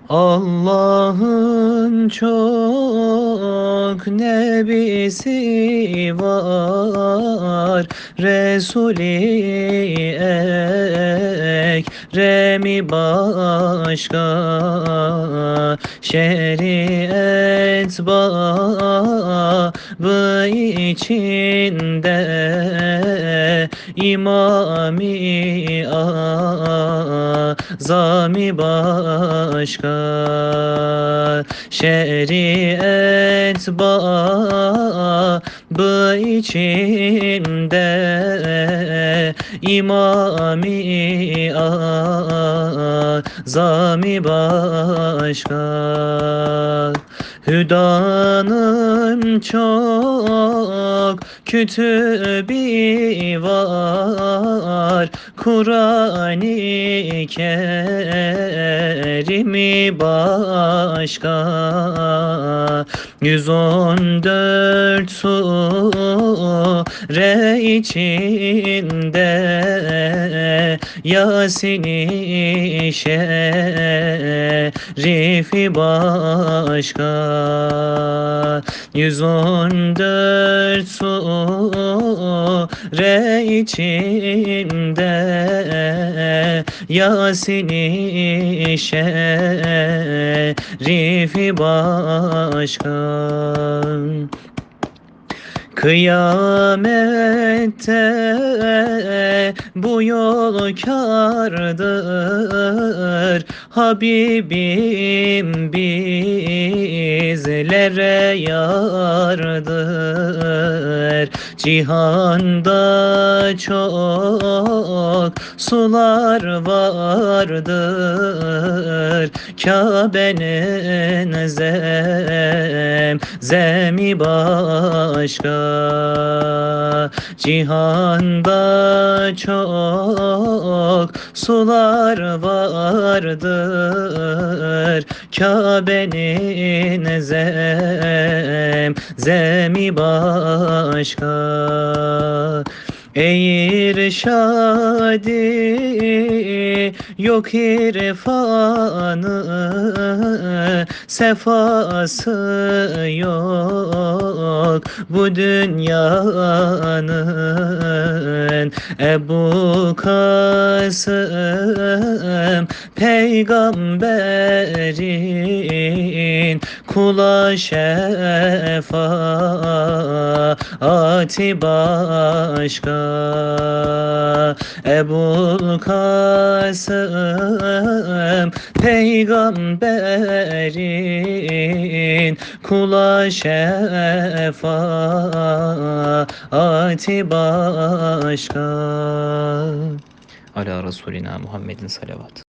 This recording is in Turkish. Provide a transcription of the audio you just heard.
Allah'ın çok nebisi var, Resul-i Ekrem'i başka, şeriat babı içinde İmam-ı Azam-ı başka, şeriat babı içinde İmam-ı Azam-ı başka. Hüdanın çok kütübü var, Kur'an-ı Kerim'i başka, 114 sure içinde Yasin-i Şerifi başka, 114 sure içinde Yasin-i Şerifi başka. Kıyamette bu yol kârdır, Habibim bizlere yardır. Cihanda çok sular vardır, Kabe'nin zemzemi başka. Cihanda çok sular vardır, Kabe'nin zemzemi başka. Ey irşadi yok irfanı, sefası yok bu dünyanın. Ebu Kasım peygamberin kula şefaati başka. Ebu Kasım peygamberin kula şefaati başka. Ala Resulina Muhammedin salavat.